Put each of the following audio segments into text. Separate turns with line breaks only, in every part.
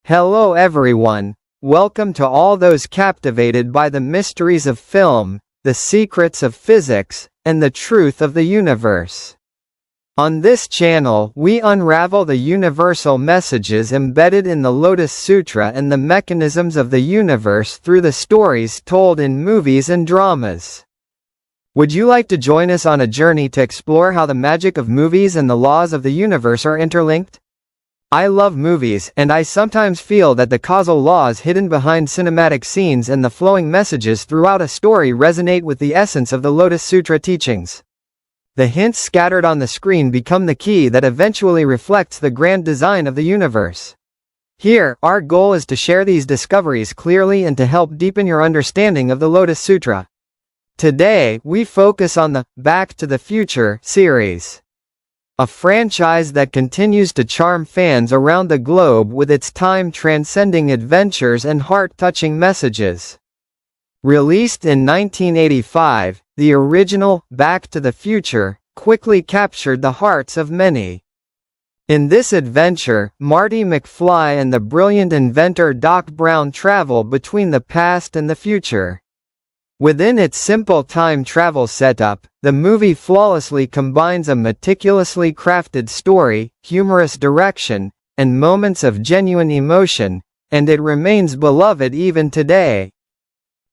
Hello everyone, welcome to all those captivated by the mysteries of film, the secrets of physics, and the truth of the universe. On this channel, we unravel the universal messages embedded in the Lotus Sutra and the mechanisms of the universe through the stories told in movies and dramas. Would you like to join us on a journey to explore how the magic of movies and the laws of the universe are interlinked? I love movies, and I sometimes feel that the causal laws hidden behind cinematic scenes and the flowing messages throughout a story resonate with the essence of the Lotus Sutra teachings. The hints scattered on the screen become the key that eventually reflects the grand design of the universe. Here, our goal is to share these discoveries clearly and to help deepen your understanding of the Lotus Sutra. Today, we focus on the Back to the Future series, a franchise that continues to charm fans around the globe with its time-transcending adventures and heart-touching messages. Released in 1985, the original Back to the Future quickly captured the hearts of many. In this adventure, Marty McFly and the brilliant inventor Doc Brown travel between the past and the future. Within its simple time travel setup, the movie flawlessly combines a meticulously crafted story, humorous direction, and moments of genuine emotion, and it remains beloved even today.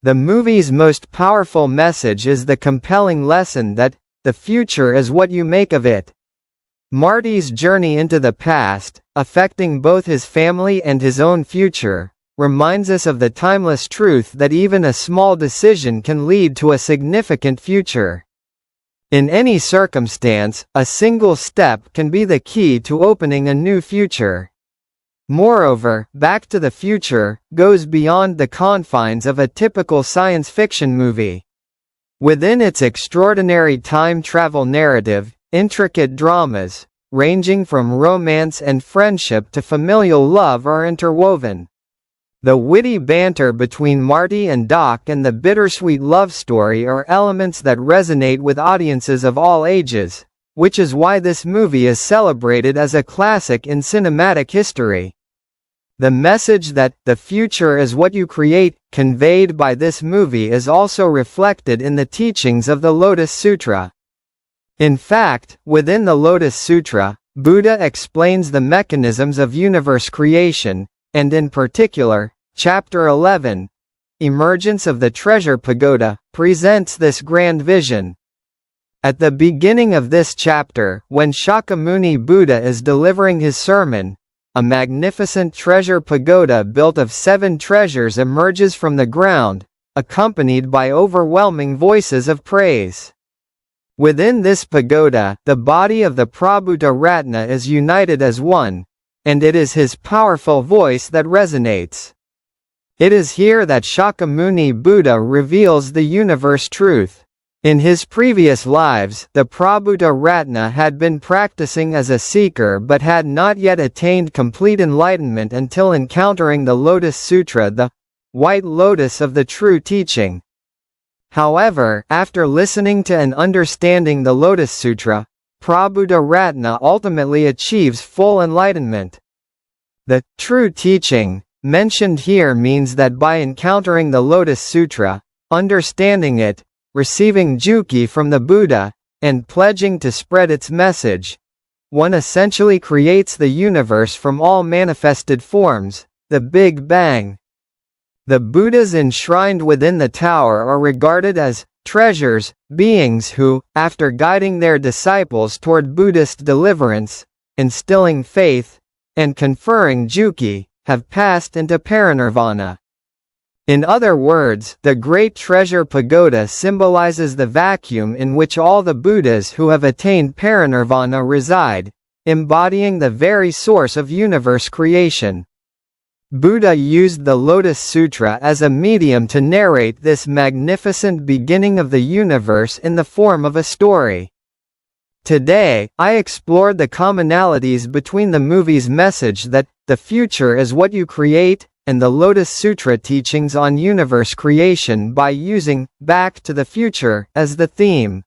The movie's most powerful message is the compelling lesson that the future is what you make of it. Marty's journey into the past, affecting both his family and his own future, reminds us of the timeless truth that even a small decision can lead to a significant future. In any circumstance, a single step can be the key to opening a new future. Moreover, Back to the Future goes beyond the confines of a typical science fiction movie. Within its extraordinary time travel narrative, intricate dramas, ranging from romance and friendship to familial love, are interwoven. The witty banter between Marty and Doc and the bittersweet love story are elements that resonate with audiences of all ages, which is why this movie is celebrated as a classic in cinematic history. The message that the future is what you create, conveyed by this movie, is also reflected in the teachings of the Lotus Sutra. In fact, within the Lotus Sutra, Buddha explains the mechanisms of universe creation, and in particular, Chapter 11, Emergence of the Treasure Pagoda, presents this grand vision. At the beginning of this chapter, when Shakyamuni Buddha is delivering his sermon, a magnificent treasure pagoda built of 7 treasures emerges from the ground, accompanied by overwhelming voices of praise. Within this pagoda, the body of the Prabhuta Ratna is united as one, and it is his powerful voice that resonates. It is here that Shakyamuni Buddha reveals the universe truth. In his previous lives, the Prabhuta Ratna had been practicing as a seeker but had not yet attained complete enlightenment until encountering the Lotus Sutra, the White Lotus of the true teaching. However, after listening to and understanding the Lotus Sutra, Prabhuta Ratna ultimately achieves full enlightenment. The true teaching mentioned here means that by encountering the Lotus Sutra, understanding it, receiving Juki from the Buddha, and pledging to spread its message, one essentially creates the universe from all manifested forms, the Big Bang. The Buddhas enshrined within the tower are regarded as treasures, beings who, after guiding their disciples toward Buddhist deliverance, instilling faith, and conferring Juki, have passed into parinirvana. In other words, the Great Treasure Pagoda symbolizes the vacuum in which all the Buddhas who have attained parinirvana reside, embodying the very source of universe creation. Buddha used the Lotus Sutra as a medium to narrate this magnificent beginning of the universe in the form of a story. Today, I explored the commonalities between the movie's message that the future is what you create, and the Lotus Sutra teachings on universe creation by using Back to the Future as the theme.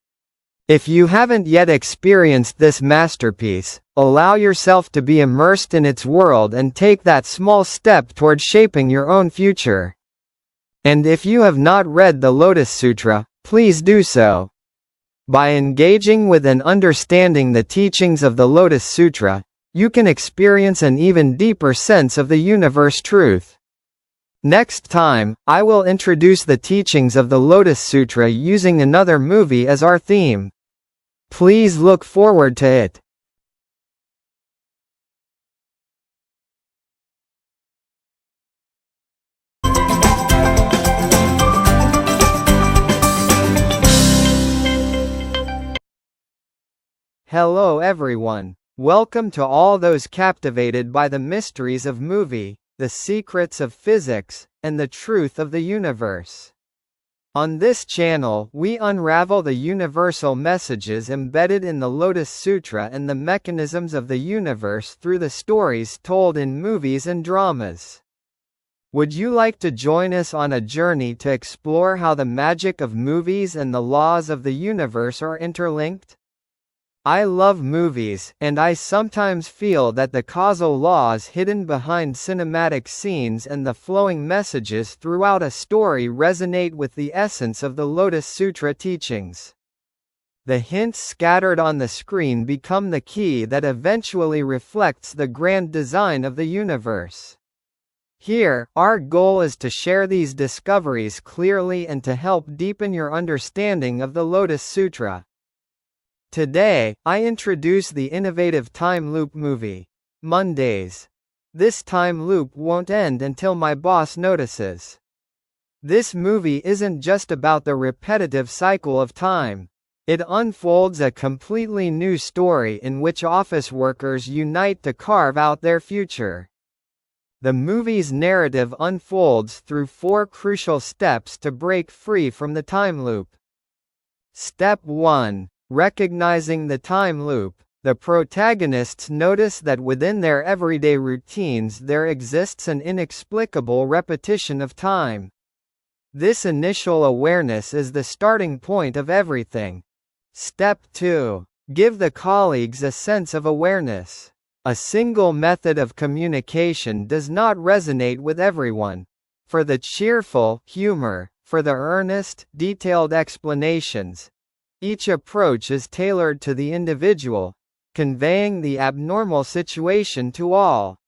If you haven't yet experienced this masterpiece, allow yourself to be immersed in its world and take that small step toward shaping your own future. And if you have not read the Lotus Sutra, please do so. By engaging with and understanding the teachings of the Lotus Sutra, you can experience an even deeper sense of the universe truth. Next time, I will introduce the teachings of the Lotus Sutra using another movie as our theme. Please look forward to it. Hello everyone. Welcome to all those captivated by the mysteries of movie, the secrets of physics, and the truth of the universe. On this channel, we unravel the universal messages embedded in the Lotus Sutra and the mechanisms of the universe through the stories told in movies and dramas. Would you like to join us on a journey to explore how the magic of movies and the laws of the universe are interlinked? I love movies, and I sometimes feel that the causal laws hidden behind cinematic scenes and the flowing messages throughout a story resonate with the essence of the Lotus Sutra teachings. The hints scattered on the screen become the key that eventually reflects the grand design of the universe. Here, our goal is to share these discoveries clearly and to help deepen your understanding of the Lotus Sutra. Today, I introduce the innovative time loop movie, Mondays. This time loop won't end until my boss notices. This movie isn't just about the repetitive cycle of time. It unfolds a completely new story in which office workers unite to carve out their future. The movie's narrative unfolds through 4 crucial steps to break free from the time loop. Step 1. Recognizing the time loop. The protagonists notice that within their everyday routines there exists an inexplicable repetition of time. This initial awareness is the starting point of everything. Step 2. Give the colleagues a sense of awareness. A single method of communication does not resonate with everyone. For the cheerful, humor; for the earnest, detailed explanations. Each approach is tailored to the individual, conveying the abnormal situation to all.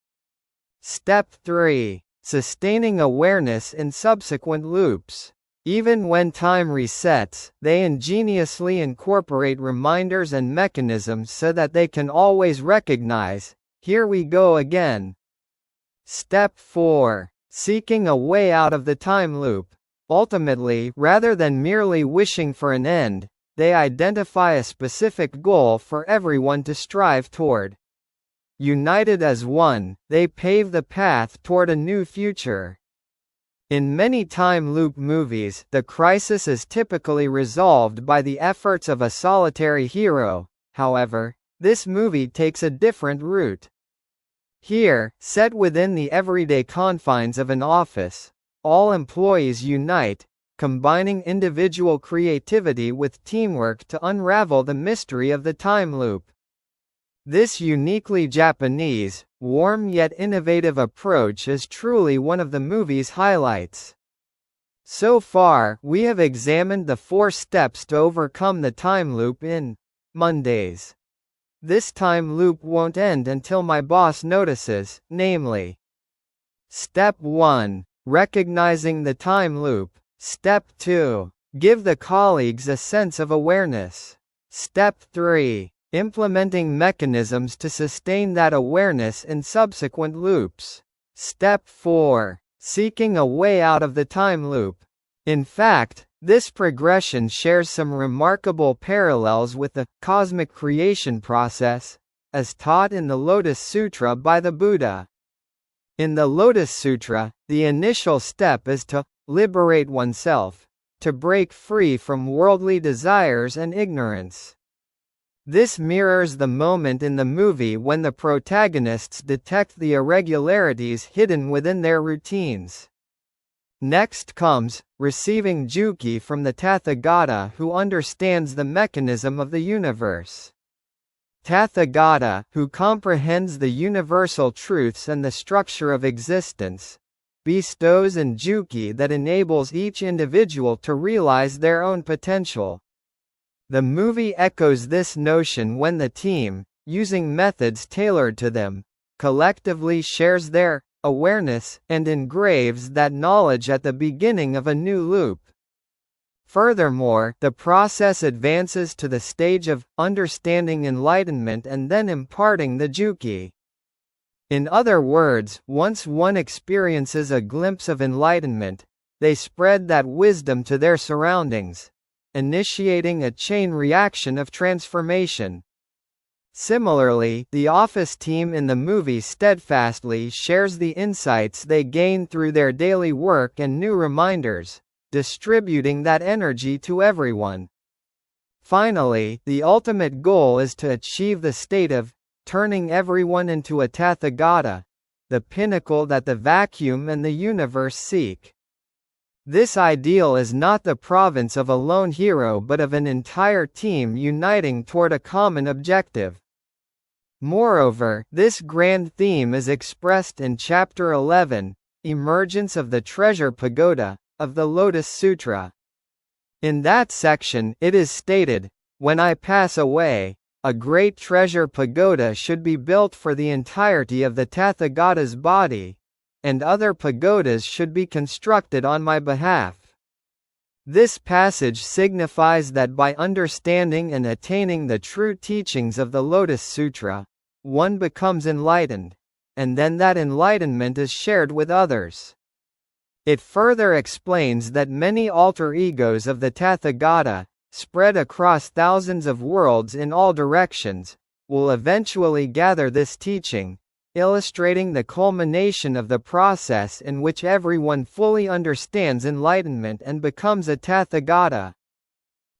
Step 3. Sustaining awareness in subsequent loops. Even when time resets, they ingeniously incorporate reminders and mechanisms so that they can always recognize, "Here we go again." Step 4. Seeking a way out of the time loop. Ultimately, rather than merely wishing for an end, they identify a specific goal for everyone to strive toward. United as one, they pave the path toward a new future. In many time loop movies, the crisis is typically resolved by the efforts of a solitary hero. However, this movie takes a different route. Here, set within the everyday confines of an office, all employees unite, combining individual creativity with teamwork to unravel the mystery of the time loop. This uniquely Japanese, warm yet innovative approach is truly one of the movie's highlights. So far, we have examined the 4 steps to overcome the time loop in Mondays. This time loop won't end until my boss notices, namely: Step 1. Recognizing the time loop. Step 2. Give the colleagues a sense of awareness. Step 3. Implementing mechanisms to sustain that awareness in subsequent loops. Step 4. Seeking a way out of the time loop. In fact, this progression shares some remarkable parallels with the cosmic creation process, as taught in the Lotus Sutra by the Buddha. In the Lotus Sutra, the initial step is to liberate oneself, to break free from worldly desires and ignorance. This mirrors the moment in the movie when the protagonists detect the irregularities hidden within their routines. Next comes, receiving Juki from the Tathagata who understands the mechanism of the universe. Tathagata, who comprehends the universal truths and the structure of existence, bestows an Juki that enables each individual to realize their own potential. The movie echoes this notion when the team, using methods tailored to them, collectively shares their awareness and engraves that knowledge at the beginning of a new loop. Furthermore, the process advances to the stage of understanding enlightenment and then imparting the Juki. In other words, once one experiences a glimpse of enlightenment, they spread that wisdom to their surroundings, initiating a chain reaction of transformation. Similarly, the office team in the movie steadfastly shares the insights they gain through their daily work and new reminders, distributing that energy to everyone. Finally, the ultimate goal is to achieve the state of turning everyone into a Tathagata, the pinnacle that the vacuum and the universe seek. This ideal is not the province of a lone hero but of an entire team uniting toward a common objective. Moreover, this grand theme is expressed in Chapter 11, Emergence of the Treasure Pagoda, of the Lotus Sutra. In that section, it is stated, "When I pass away, a great treasure pagoda should be built for the entirety of the Tathagata's body, and other pagodas should be constructed on my behalf." This passage signifies that by understanding and attaining the true teachings of the Lotus Sutra, one becomes enlightened, and then that enlightenment is shared with others. It further explains that many alter egos of the Tathagata, spread across thousands of worlds in all directions, will eventually gather this teaching, illustrating the culmination of the process in which everyone fully understands enlightenment and becomes a Tathagata.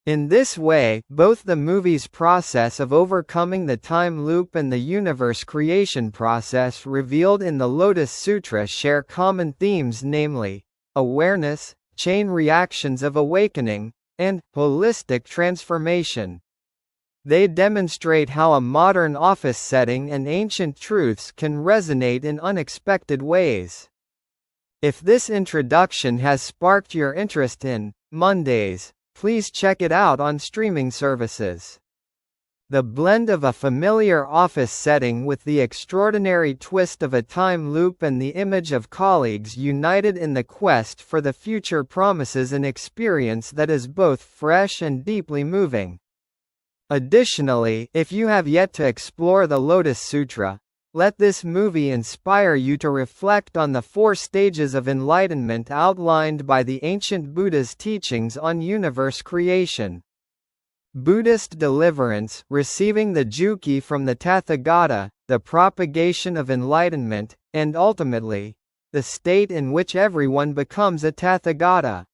In this way, both the movie's process of overcoming the time loop and the universe creation process revealed in the Lotus Sutra share common themes, namely, awareness, chain reactions of awakening, and holistic transformation. They demonstrate how a modern office setting and ancient truths can resonate in unexpected ways. If this introduction has sparked your interest in Mondays, please check it out on streaming services. The blend of a familiar office setting with the extraordinary twist of a time loop and the image of colleagues united in the quest for the future promises an experience that is both fresh and deeply moving. Additionally, if you have yet to explore the Lotus Sutra, let this movie inspire you to reflect on the 4 stages of enlightenment outlined by the ancient Buddha's teachings on universe creation. Buddhist deliverance, receiving the Juki from the Tathagata, the propagation of enlightenment, and ultimately, the state in which everyone becomes a Tathagata.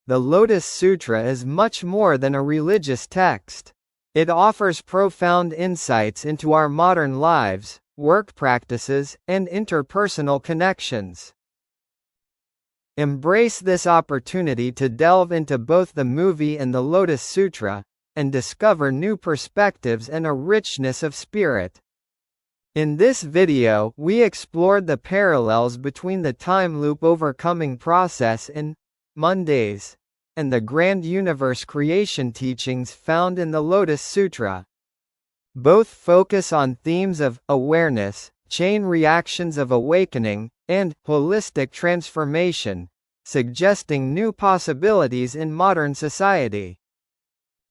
The Lotus Sutra is much more than a religious text. It offers profound insights into our modern lives, work practices, and interpersonal connections. Embrace this opportunity to delve into both the movie and the Lotus Sutra, and discover new perspectives and a richness of spirit. In this video, we explored the parallels between the time loop overcoming process in Mondays and the grand universe creation teachings found in the Lotus Sutra. Both focus on themes of awareness, chain reactions of awakening, and holistic transformation, suggesting new possibilities in modern society.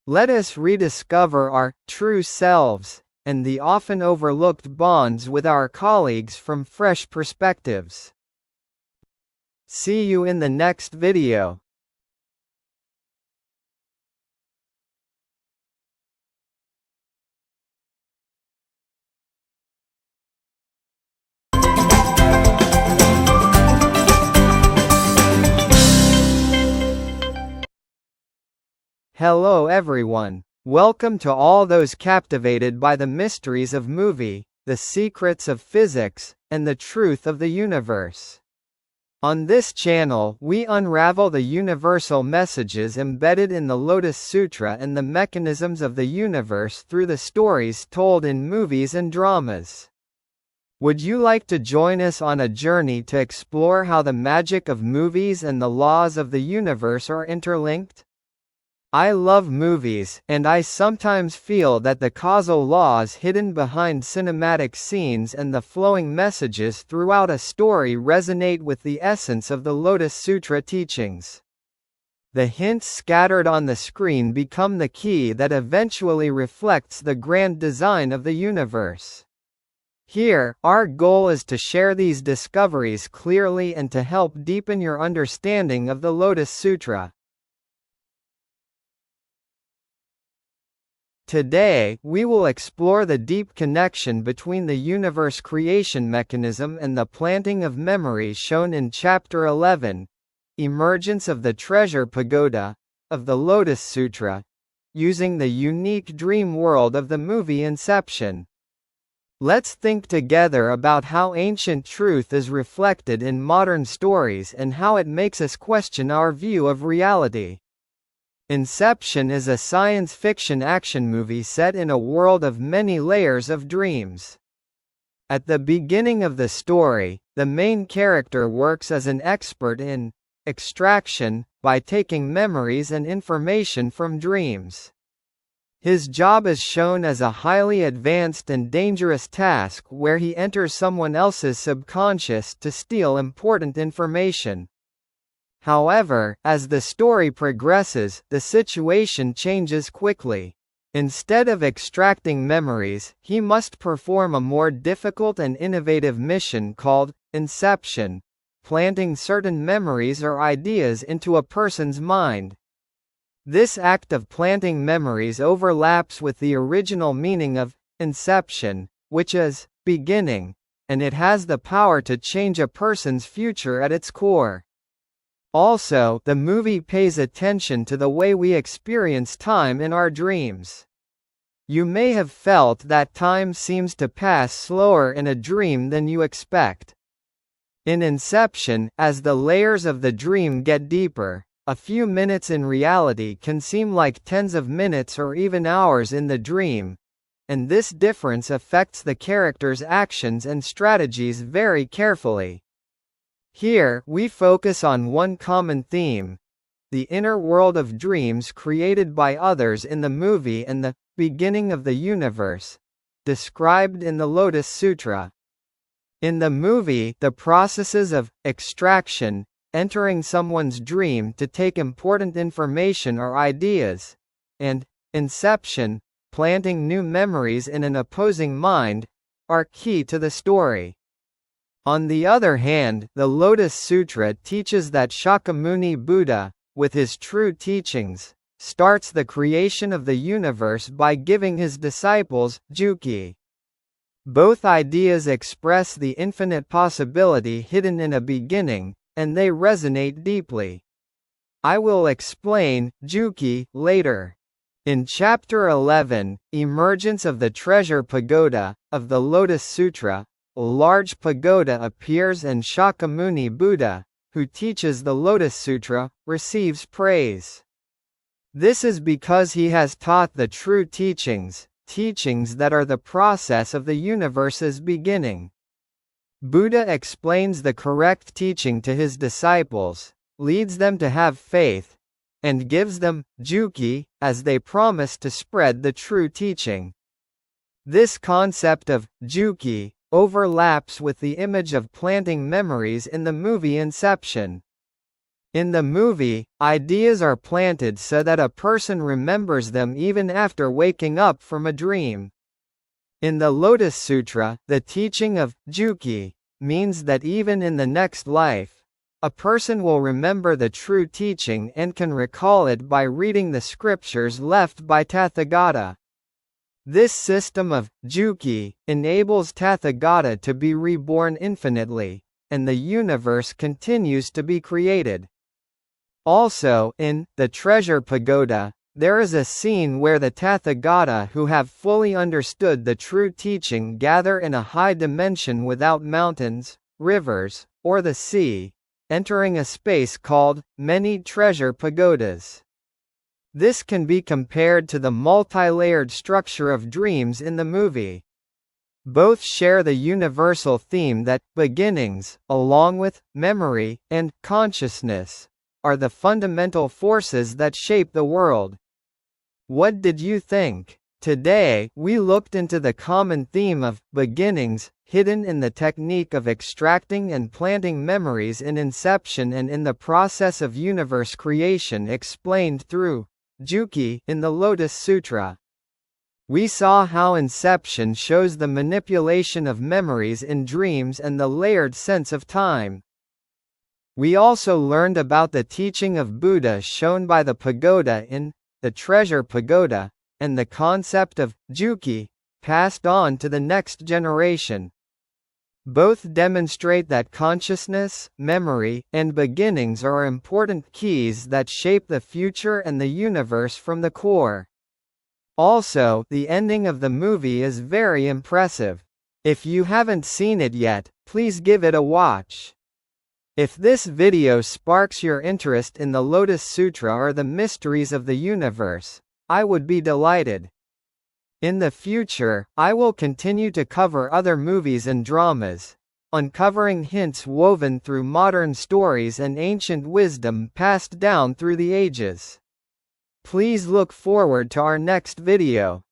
Let us rediscover our true selves and the often overlooked bonds with our colleagues from fresh perspectives. See you in the next video. Hello everyone. Welcome to all those captivated by the mysteries of movie, the secrets of physics, and the truth of the universe. On this channel, we unravel the universal messages embedded in the Lotus Sutra and the mechanisms of the universe through the stories told in movies and dramas. Would you like to join us on a journey to explore how the magic of movies and the laws of the universe are interlinked? I love movies, and I sometimes feel that the causal laws hidden behind cinematic scenes and the flowing messages throughout a story resonate with the essence of the Lotus Sutra teachings. The hints scattered on the screen become the key that eventually reflects the grand design of the universe. Here, our goal is to share these discoveries clearly and to help deepen your understanding of the Lotus Sutra. Today, we will explore the deep connection between the universe creation mechanism and the planting of memories shown in Chapter 11, Emergence of the Treasure Pagoda, of the Lotus Sutra, using the unique dream world of the movie Inception. Let's think together about how ancient truth is reflected in modern stories and how it makes us question our view of reality. Inception is a science fiction action movie set in a world of many layers of dreams. At the beginning of the story, the main character works as an expert in extraction by taking memories and information from dreams. His job is shown as a highly advanced and dangerous task where he enters someone else's subconscious to steal important information. However, as the story progresses, the situation changes quickly. Instead of extracting memories, he must perform a more difficult and innovative mission called Inception, planting certain memories or ideas into a person's mind. This act of planting memories overlaps with the original meaning of Inception, which is beginning, and it has the power to change a person's future at its core. Also, the movie pays attention to the way we experience time in our dreams. You may have felt that time seems to pass slower in a dream than you expect. In Inception, as the layers of the dream get deeper, a few minutes in reality can seem like tens of minutes or even hours in the dream, and this difference affects the character's actions and strategies very carefully. Here, we focus on one common theme: the inner world of dreams created by others in the movie and the beginning of the universe, described in the Lotus Sutra. In the movie, the processes of extraction, entering someone's dream to take important information or ideas, and inception, planting new memories in an opposing mind, are key to the story. On the other hand, the Lotus Sutra teaches that Shakyamuni Buddha, with his true teachings, starts the creation of the universe by giving his disciples Juki. Both ideas express the infinite possibility hidden in a beginning, and they resonate deeply. I will explain Juki later. In Chapter 11, Emergence of the Treasure Pagoda, of the Lotus Sutra, a large pagoda appears and Shakyamuni Buddha, who teaches the Lotus Sutra, receives praise. This is because he has taught the true teachings, teachings that are the process of the universe's beginning. Buddha explains the correct teaching to his disciples, leads them to have faith, and gives them Juki, as they promise to spread the true teaching. This concept of Juki overlaps with the image of planting memories in the movie Inception. In the movie, ideas are planted so that a person remembers them even after waking up from a dream. In the Lotus Sutra, the teaching of Juki means that even in the next life, a person will remember the true teaching and can recall it by reading the scriptures left by Tathagata. This system of Juki enables Tathagata to be reborn infinitely, and the universe continues to be created. Also, in the Treasure Pagoda, there is a scene where the Tathagata who have fully understood the true teaching gather in a high dimension without mountains, rivers, or the sea, entering a space called many treasure pagodas. This can be compared to the multi-layered structure of dreams in the movie. Both share the universal theme that beginnings, along with memory and consciousness, are the fundamental forces that shape the world. What did you think? Today, we looked into the common theme of beginnings, hidden in the technique of extracting and planting memories in Inception and in the process of universe creation explained through Juki in the Lotus Sutra. We saw how Inception shows the manipulation of memories in dreams and the layered sense of time. We also learned about the teaching of Buddha shown by the pagoda in the Treasure Pagoda, and the concept of Juki, passed on to the next generation. Both demonstrate that consciousness, memory, and beginnings are important keys that shape the future and the universe from the core. Also, the ending of the movie is very impressive. If you haven't seen it yet, please give it a watch. If this video sparks your interest in the Lotus Sutra or the mysteries of the universe, I would be delighted. In the future, I will continue to cover other movies and dramas, uncovering hints woven through modern stories and ancient wisdom passed down through the ages. Please look forward to our next video.